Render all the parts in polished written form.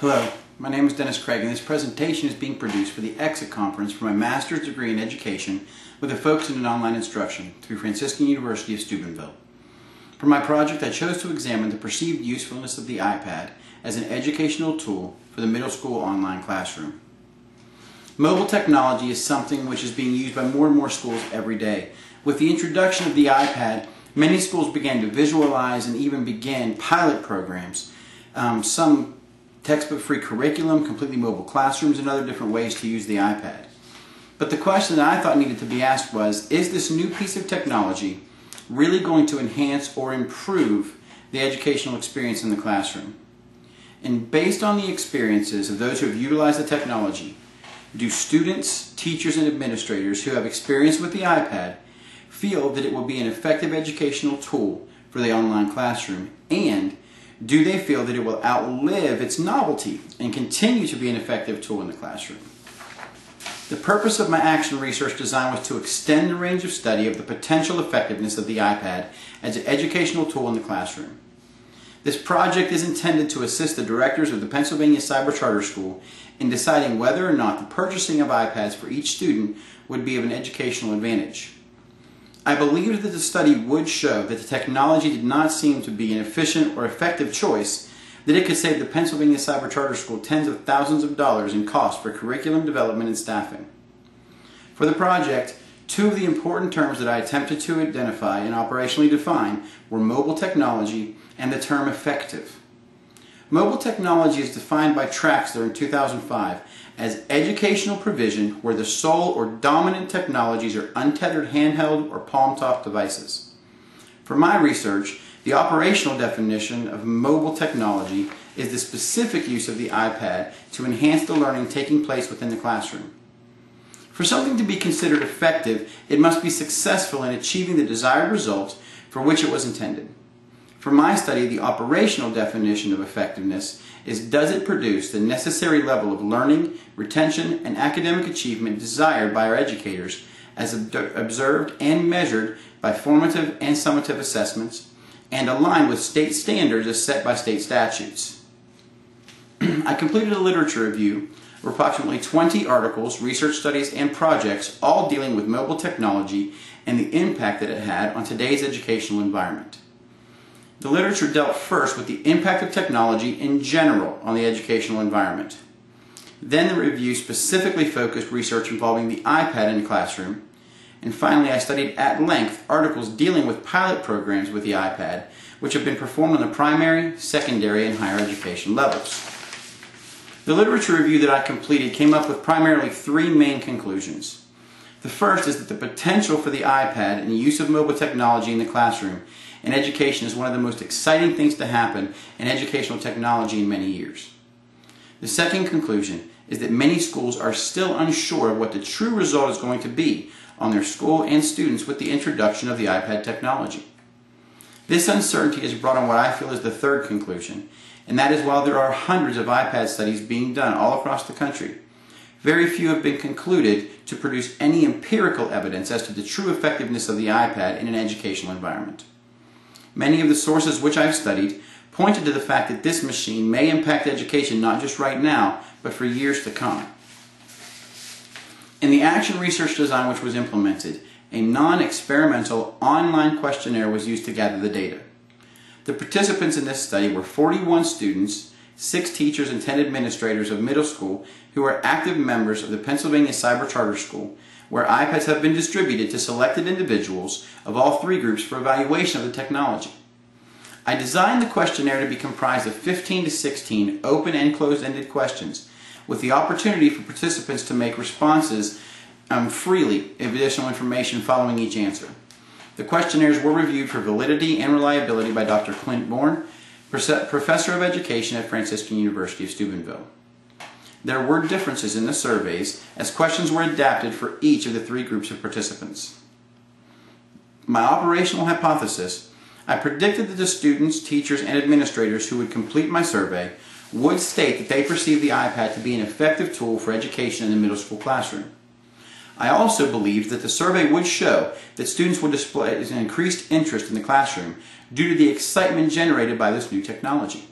Hello, my name is Dennis Craig and this presentation is being produced for the Exit Conference for my master's degree in education with a focus in online instruction through Franciscan University of Steubenville. For my project, I chose to examine the perceived usefulness of the iPad as an educational tool for the middle school online classroom. Mobile technology is something which is being used by more and more schools every day. With the introduction of the iPad, many schools began to visualize and even begin pilot programs. Some textbook-free curriculum, completely mobile classrooms, and other different ways to use the iPad. But the question that I thought needed to be asked was, is this new piece of technology really going to enhance or improve the educational experience in the classroom? And based on the experiences of those who have utilized the technology, do students, teachers, and administrators who have experience with the iPad feel that it will be an effective educational tool for the online classroom? And do they feel that it will outlive its novelty and continue to be an effective tool in the classroom? The purpose of my action research design was to extend the range of study of the potential effectiveness of the iPad as an educational tool in the classroom. This project is intended to assist the directors of the Pennsylvania Cyber Charter School in deciding whether or not the purchasing of iPads for each student would be of an educational advantage. I believed that the study would show that the technology did not seem to be an efficient or effective choice, that it could save the Pennsylvania Cyber Charter School tens of thousands of dollars in cost for curriculum development and staffing. For the project, two of the important terms that I attempted to identify and operationally define were mobile technology and the term effective. Mobile technology is defined by Traxler in 2005 as educational provision where the sole or dominant technologies are untethered handheld or palm-top devices. For my research, the operational definition of mobile technology is the specific use of the iPad to enhance the learning taking place within the classroom. For something to be considered effective, it must be successful in achieving the desired results for which it was intended. For my study, the operational definition of effectiveness is, does it produce the necessary level of learning, retention, and academic achievement desired by our educators as observed and measured by formative and summative assessments and aligned with state standards as set by state statutes. I completed a literature review of approximately 20 articles, research studies, and projects, all dealing with mobile technology and the impact that it had on today's educational environment. The literature dealt first with the impact of technology in general on the educational environment. Then the review specifically focused research involving the iPad in the classroom. And finally, I studied at length articles dealing with pilot programs with the iPad, which have been performed on the primary, secondary, and higher education levels. The literature review that I completed came up with primarily three main conclusions. The first is that the potential for the iPad and the use of mobile technology in the classroom and education is one of the most exciting things to happen in educational technology in many years. The second conclusion is that many schools are still unsure of what the true result is going to be on their school and students with the introduction of the iPad technology. This uncertainty has brought on what I feel is the third conclusion, and that is while there are hundreds of iPad studies being done all across the country, very few have been concluded to produce any empirical evidence as to the true effectiveness of the iPad in an educational environment. Many of the sources which I've studied pointed to the fact that this machine may impact education not just right now, but for years to come. In the action research design which was implemented, a non-experimental online questionnaire was used to gather the data. The participants in this study were 41 students, 6 teachers and 10 administrators of middle school who are active members of the Pennsylvania Cyber Charter School, where iPads have been distributed to selected individuals of all three groups for evaluation of the technology. I designed the questionnaire to be comprised of 15 to 16 open and closed-ended questions, with the opportunity for participants to make responses freely of additional information following each answer. The questionnaires were reviewed for validity and reliability by Dr. Clint Bourne, Professor of Education at Franciscan University of Steubenville. There were differences in the surveys as questions were adapted for each of the three groups of participants. My operational hypothesis, I predicted that the students, teachers, and administrators who would complete my survey would state that they perceive the iPad to be an effective tool for education in the middle school classroom. I also believed that the survey would show that students would display an increased interest in the classroom due to the excitement generated by this new technology.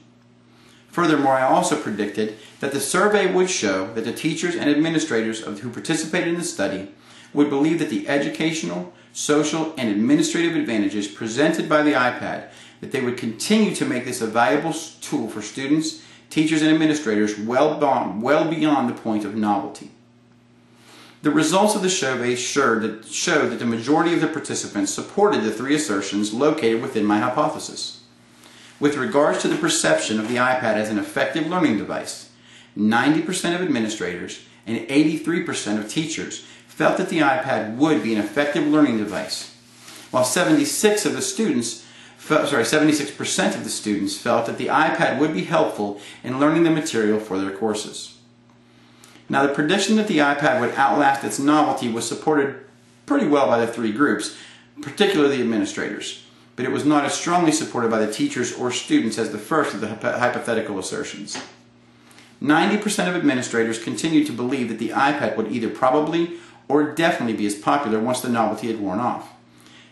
Furthermore, I also predicted that the survey would show that the teachers and administrators who participated in the study would believe that the educational, social, and administrative advantages presented by the iPad, that they would continue to make this a valuable tool for students, teachers, and administrators well beyond the point of novelty. The results of the survey showed that the majority of the participants supported the three assertions located within my hypothesis. With regards to the perception of the iPad as an effective learning device, 90% of administrators and 83% of teachers felt that the iPad would be an effective learning device, while 76% of the students felt that the iPad would be helpful in learning the material for their courses. Now, the prediction that the iPad would outlast its novelty was supported pretty well by the three groups, particularly the administrators, but it was not as strongly supported by the teachers or students as the first of the hypothetical assertions. 90% of administrators continued to believe that the iPad would either probably or definitely be as popular once the novelty had worn off.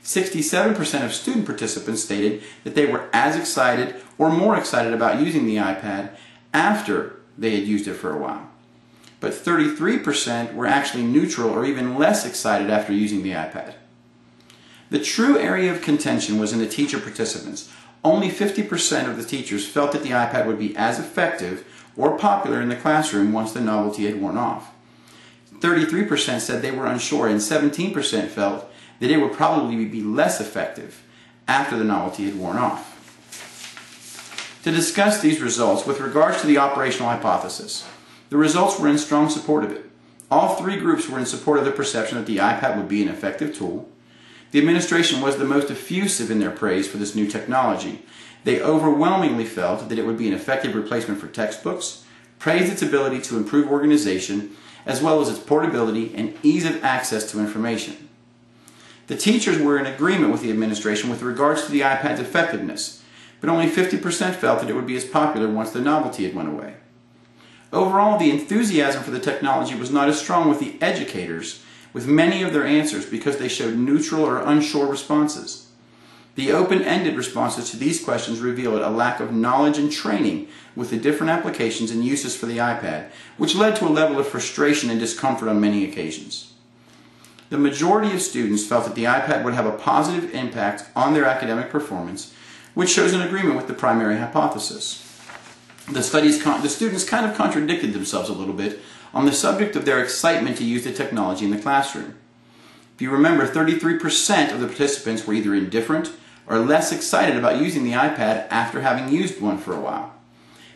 67% of student participants stated that they were as excited or more excited about using the iPad after they had used it for a while. But 33% were actually neutral or even less excited after using the iPad. The true area of contention was in the teacher participants. Only 50% of the teachers felt that the iPad would be as effective or popular in the classroom once the novelty had worn off. 33% said they were unsure, and 17% felt that it would probably be less effective after the novelty had worn off. To discuss these results with regards to the operational hypothesis, the results were in strong support of it. All three groups were in support of the perception that the iPad would be an effective tool. The administration was the most effusive in their praise for this new technology. They overwhelmingly felt that it would be an effective replacement for textbooks, praised its ability to improve organization, as well as its portability and ease of access to information. The teachers were in agreement with the administration with regards to the iPad's effectiveness, but only 50% felt that it would be as popular once the novelty had went away. Overall, the enthusiasm for the technology was not as strong with the educators, with many of their answers because they showed neutral or unsure responses. The open-ended responses to these questions revealed a lack of knowledge and training with the different applications and uses for the iPad, which led to a level of frustration and discomfort on many occasions. The majority of students felt that the iPad would have a positive impact on their academic performance, which shows an agreement with the primary hypothesis. The students kind of contradicted themselves a little bit on the subject of their excitement to use the technology in the classroom. If you remember, 33% of the participants were either indifferent or less excited about using the iPad after having used one for a while.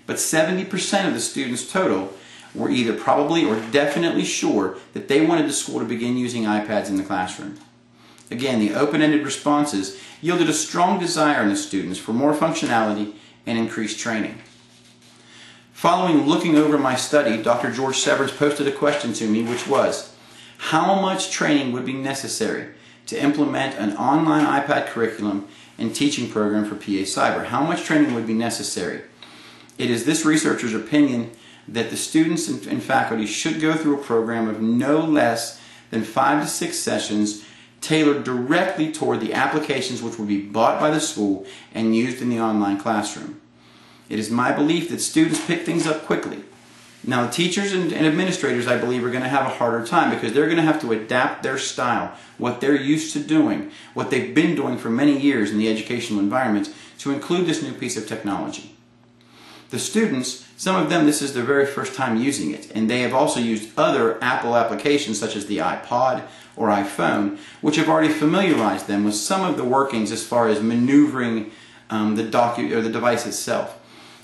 But 70% of the students total were either probably or definitely sure that they wanted the school to begin using iPads in the classroom. Again, the open-ended responses yielded a strong desire in the students for more functionality and increased training. Following looking over my study, Dr. George Severance posted a question to me, which was, how much training would be necessary to implement an online iPad curriculum and teaching program for PA Cyber? How much training would be necessary? It is this researcher's opinion that the students and faculty should go through a program of no less than 5 to 6 sessions tailored directly toward the applications which will be bought by the school and used in the online classroom. It is my belief that students pick things up quickly. Now, the teachers and administrators, I believe, are going to have a harder time because they're going to have to adapt their style, what they're used to doing, what they've been doing for many years in the educational environment, to include this new piece of technology. The students, some of them, this is their very first time using it, and they have also used other Apple applications such as the iPod or iPhone, which have already familiarized them with some of the workings as far as maneuvering the device itself.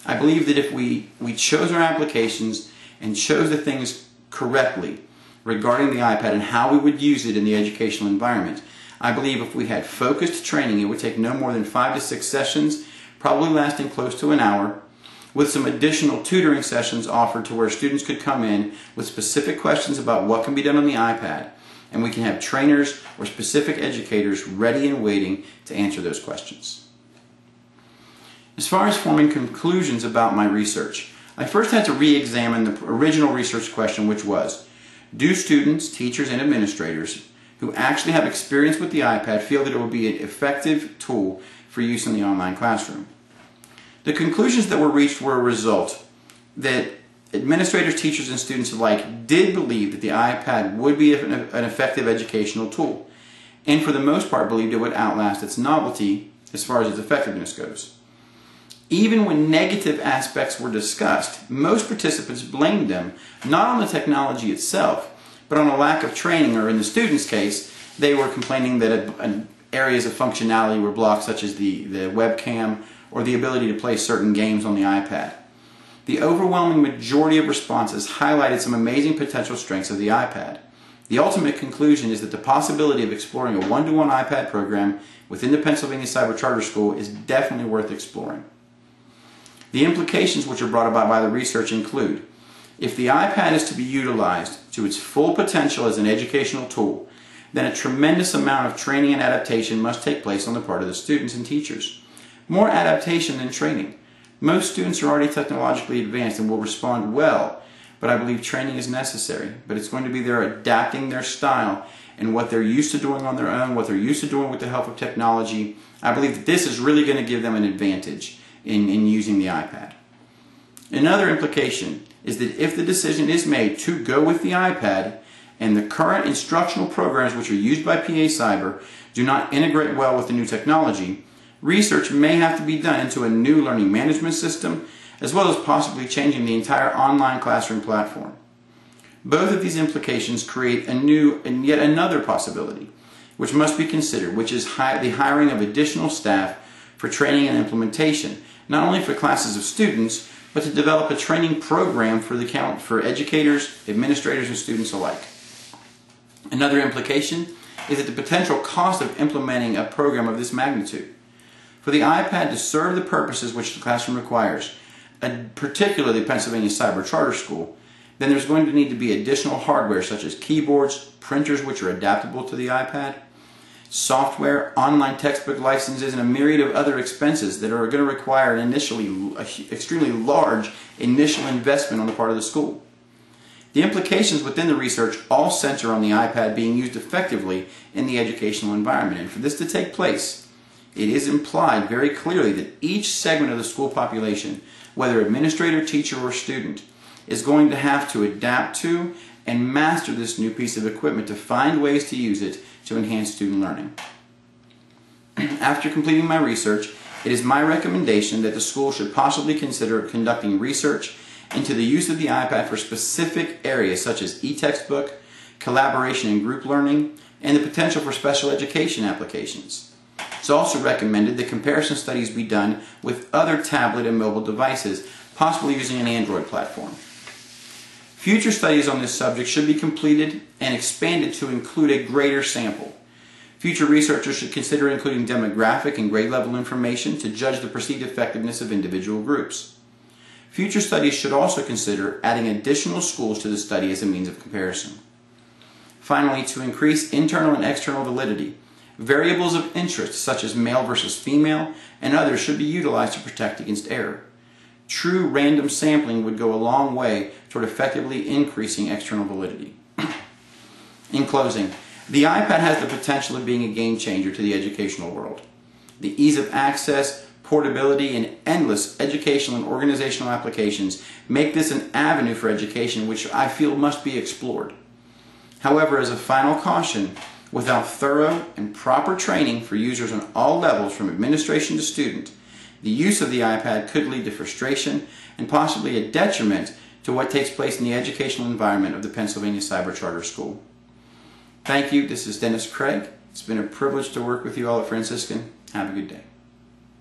I believe that if we chose our applications and chose the things correctly regarding the iPad and how we would use it in the educational environment, I believe if we had focused training, it would take no more than 5 to 6 sessions, probably lasting close to an hour, with some additional tutoring sessions offered to where students could come in with specific questions about what can be done on the iPad, and we can have trainers or specific educators ready and waiting to answer those questions. As far as forming conclusions about my research, I first had to re-examine the original research question, which was, do students, teachers, and administrators who actually have experience with the iPad feel that it will be an effective tool for use in the online classroom? The conclusions that were reached were a result that administrators, teachers, and students alike did believe that the iPad would be an effective educational tool, and for the most part believed it would outlast its novelty as far as its effectiveness goes. Even when negative aspects were discussed, most participants blamed them not on the technology itself, but on a lack of training, or in the students' case, they were complaining that areas of functionality were blocked, such as the webcam or the ability to play certain games on the iPad. The overwhelming majority of responses highlighted some amazing potential strengths of the iPad. The ultimate conclusion is that the possibility of exploring a one-to-one iPad program within the Pennsylvania Cyber Charter School is definitely worth exploring. The implications which are brought about by the research include: if the iPad is to be utilized to its full potential as an educational tool, then a tremendous amount of training and adaptation must take place on the part of the students and teachers. More adaptation than training. Most students are already technologically advanced and will respond well, but I believe training is necessary. But it's going to be their adapting their style and what they're used to doing on their own, what they're used to doing with the help of technology. I believe that this is really going to give them an advantage in using the iPad. Another implication is that if the decision is made to go with the iPad and the current instructional programs which are used by PA Cyber do not integrate well with the new technology, research may have to be done into a new learning management system, as well as possibly changing the entire online classroom platform. Both of these implications create a new and yet another possibility, which must be considered, which is the hiring of additional staff for training and implementation, not only for classes of students, but to develop a training program for educators, administrators, and students alike. Another implication is that the potential cost of implementing a program of this magnitude. For the iPad to serve the purposes which the classroom requires, and particularly Pennsylvania Cyber Charter School, then there's going to need to be additional hardware such as keyboards, printers which are adaptable to the iPad, software, online textbook licenses, and a myriad of other expenses that are going to require an extremely large initial investment on the part of the school. The implications within the research all center on the iPad being used effectively in the educational environment, and for this to take place, it is implied very clearly that each segment of the school population, whether administrator, teacher, or student, is going to have to adapt to and master this new piece of equipment to find ways to use it to enhance student learning. After completing my research, it is my recommendation that the school should possibly consider conducting research into the use of the iPad for specific areas such as e-textbook, collaboration and group learning, and the potential for special education applications. It's also recommended that comparison studies be done with other tablet and mobile devices, possibly using an Android platform. Future studies on this subject should be completed and expanded to include a greater sample. Future researchers should consider including demographic and grade level information to judge the perceived effectiveness of individual groups. Future studies should also consider adding additional schools to the study as a means of comparison. Finally, to increase internal and external validity, variables of interest such as male versus female and others should be utilized to protect against error. True random sampling would go a long way toward effectively increasing external validity. In closing, the iPad has the potential of being a game changer to the educational world. The ease of access, portability, and endless educational and organizational applications make this an avenue for education which I feel must be explored. However, as a final caution, without thorough and proper training for users on all levels from administration to student, the use of the iPad could lead to frustration and possibly a detriment to what takes place in the educational environment of the Pennsylvania Cyber Charter School. Thank you. This is Dennis Craig. It's been a privilege to work with you all at Franciscan. Have a good day.